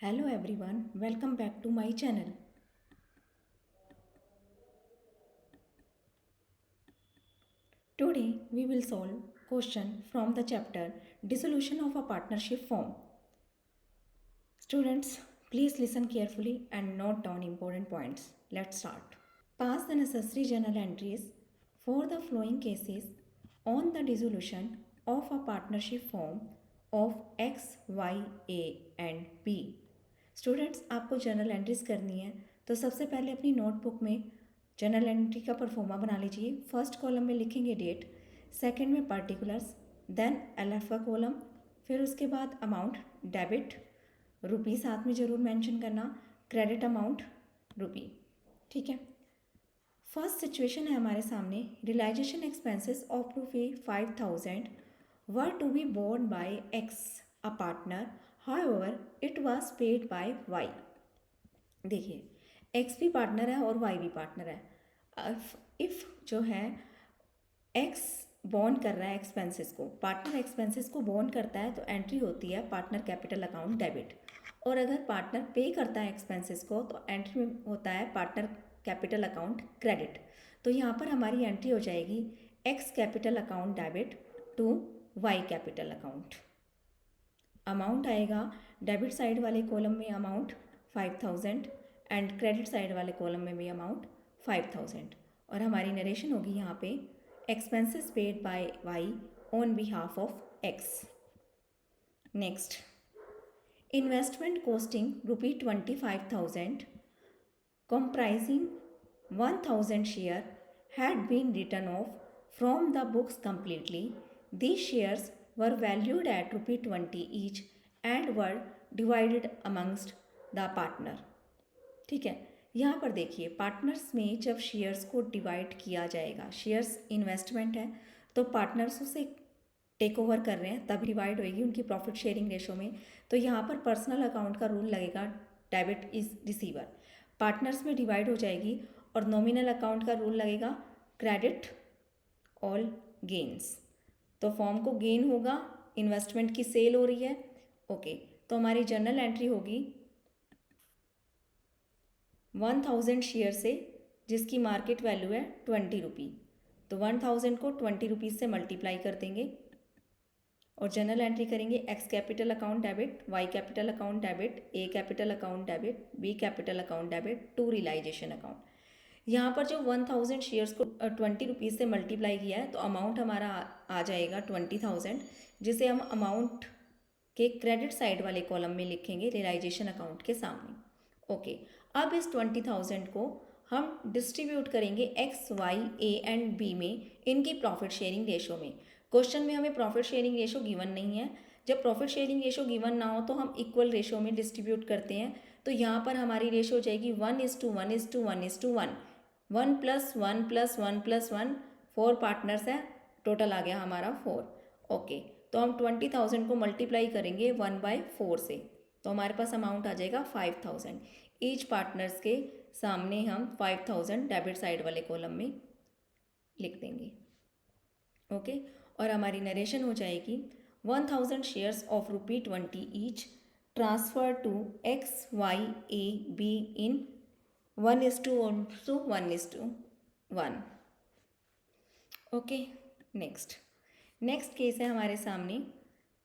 Hello everyone, welcome back to my channel. Today we will solve question from the chapter Dissolution of a Partnership Form. Students, please listen carefully and note down important points. Let's start. Pass the necessary journal entries for the following cases on the dissolution of a partnership form of X, Y, A and B. Students आपको journal entries करनी है तो सबसे पहले अपनी notebook में journal entry का pro forma बना लीजिए। फर्स्ट कॉलम में लिखेंगे डेट, सेकंड में पर्टिकुलर्स, देन एलएफ का कॉलम, फिर उसके बाद अमाउंट डेबिट रुपी साथ में ज़रूर मेंशन करना, क्रेडिट अमाउंट रुपी। ठीक है। फर्स्ट सिचुएशन है हमारे सामने, realisation expenses of rupee 5000 were to be borne by X a partner, however it was paid by Y. देखिए एक्स भी पार्टनर है और वाई भी पार्टनर है। इफ़ जो है एक्स बॉन्ड कर रहा है एक्सपेंसेस को, पार्टनर एक्सपेंसेस को बॉन्ड करता है तो एंट्री होती है पार्टनर कैपिटल अकाउंट डेबिट, और अगर पार्टनर पे करता है एक्सपेंसेस को तो एंट्री में होता है पार्टनर कैपिटल अकाउंट क्रेडिट। तो यहाँ पर हमारी एंट्री हो जाएगी X capital account debit to Y capital account. Amount आएगा डेबिट साइड वाले कॉलम में अमाउंट 5000 एंड क्रेडिट साइड वाले कॉलम में भी अमाउंट 5000, और हमारी नरेशन होगी यहाँ पे expenses paid by Y on behalf of X. Next, investment costing rupee 25,000 comprising 1000 share had been written off from the books completely. These shares were valued at rupee 20 each and were divided amongst the partner. ठीक है, यहाँ पर देखिए partners में जब shares को divide किया जाएगा, शेयर्स इन्वेस्टमेंट है तो पार्टनर्स उसे टेक ओवर कर रहे हैं तब डिवाइड होएगी उनकी प्रॉफिट शेयरिंग रेशो में। तो यहाँ पर पर्सनल अकाउंट का रूल लगेगा डेबिट इज रिसीवर, पार्टनर्स में डिवाइड हो जाएगी, और नॉमिनल अकाउंट का रूल लगेगा क्रेडिट ऑल गेन्स। तो फॉर्म को गेन होगा, इन्वेस्टमेंट की सेल हो रही है। ओके, तो हमारी जर्नल एंट्री होगी 1000 शेयर से जिसकी मार्केट वैल्यू है 20 रुपी, तो 1000 को 20 रुपीज़ से मल्टीप्लाई कर देंगे और जनरल एंट्री करेंगे X capital account debit, Y capital account debit, A capital account debit, B capital account debit to realisation account. यहाँ पर जो 1000 शेयर्स को 20 रुपीज़ से मल्टीप्लाई किया है तो अमाउंट हमारा आ जाएगा 20,000, जिसे हम अमाउंट के क्रेडिट साइड वाले कॉलम में लिखेंगे रियलाइजेशन अकाउंट के सामने। ओके, अब इस 20,000 को हम डिस्ट्रीब्यूट करेंगे X, Y, A and B में इनकी प्रॉफिट शेयरिंग रेशो में। क्वेश्चन में हमें प्रॉफिट शेयरिंग रेशो गिवन नहीं है, जब प्रॉफिट शेयरिंग रेशो गिवन ना हो तो हम इक्वल रेशो में डिस्ट्रीब्यूट करते हैं। तो यहाँ पर हमारी रेशो हो जाएगी 1:1:1:1:1, 1+1+1+1, 4 पार्टनर्स है, टोटल आ गया हमारा 4। ओके, तो हम 20,000 को मल्टीप्लाई करेंगे 1/4 से, तो हमारे पास अमाउंट आ जाएगा 5000। ईच पार्टनर्स के सामने हम 5000 डेबिट साइड वाले कॉलम में लिख देंगे। ओके, और हमारी नरेशन हो जाएगी 1000 shares of rupee 20 each transfer to X, Y, A, B in 1:1:1। Okay, next case है हमारे सामने,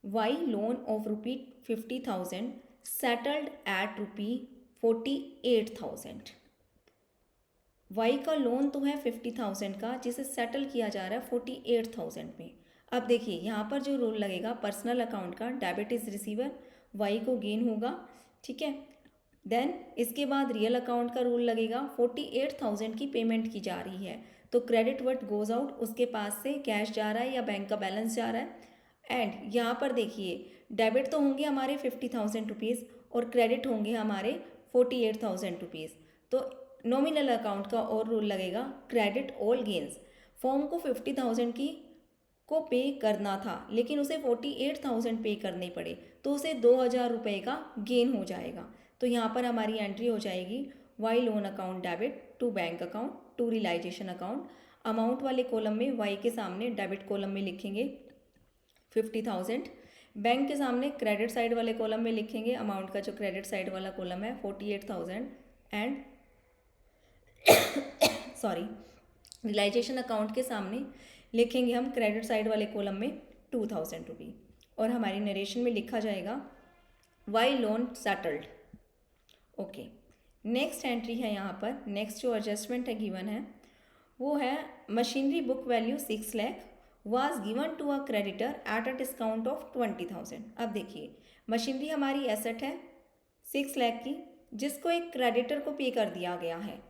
Y loan of rupee 50,000 settled at rupee 48,000। Y का लोन तो है 50,000 का जिसे सेटल किया जा रहा है 48,000 में। अब देखिए यहाँ पर जो रूल लगेगा पर्सनल अकाउंट का, डेबिट इज रिसीवर, वाई को गेन होगा। ठीक है, देन इसके बाद रियल अकाउंट का रूल लगेगा, 48,000 की पेमेंट की जा रही है तो क्रेडिट व्हाट गोज आउट, उसके पास से कैश जा रहा है या बैंक का बैलेंस जा रहा है। एंड यहाँ पर देखिए डेबिट तो होंगे हमारे 50,000 रुपीज़ और क्रेडिट होंगे हमारे 48,000 रुपीज़। तो नॉमिनल अकाउंट का और रूल लगेगा क्रेडिट ऑल गेन्स। फॉर्म को 50,000 की को पे करना था लेकिन उसे 48,000 पे करने पड़े तो उसे 2,000 रुपये का गेन हो जाएगा। तो यहाँ पर हमारी एंट्री हो जाएगी Y loan account debit to bank account to realisation account. Amount वाले कॉलम में वाई के सामने डेबिट कॉलम में लिखेंगे 50,000, बैंक के सामने क्रेडिट साइड वाले कॉलम में लिखेंगे अमाउंट का, जो क्रेडिट साइड वाला कॉलम है 48,000 एंड सॉरी रियलाइजेशन अकाउंट के सामने लिखेंगे हम क्रेडिट साइड वाले कॉलम में 2,000 रुपी, और हमारी नरेशन में लिखा जाएगा Y loan settled. Okay, next entry है यहाँ पर, नेक्स्ट जो एडजस्टमेंट है गिवन है वो है machinery book value 6 lakh was given to a creditor at a discount of 20,000। अब देखिए मशीनरी हमारी एसेट है 6 लाख की, जिसको एक क्रेडिटर को पे कर दिया गया है।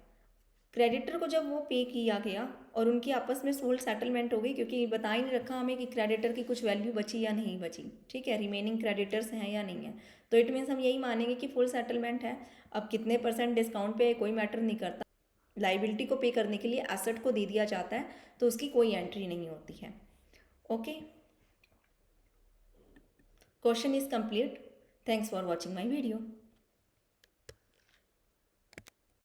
क्रेडिटर को जब वो पे किया गया और उनकी आपस में सोल्ड सेटलमेंट हो गई, क्योंकि बता ही नहीं रखा हमें कि क्रेडिटर की कुछ वैल्यू बची या नहीं बची, ठीक है, रिमेनिंग क्रेडिटर्स हैं या नहीं है, तो इट मीन्स हम यही मानेंगे कि फुल सेटलमेंट है। अब कितने % डिस्काउंट पे कोई मैटर नहीं करता, लाइबिलिटी को पे करने के लिए एसेट को दे दिया जाता है, तो उसकी कोई एंट्री नहीं होती है। Okay, question is complete. Thanks for watching my video.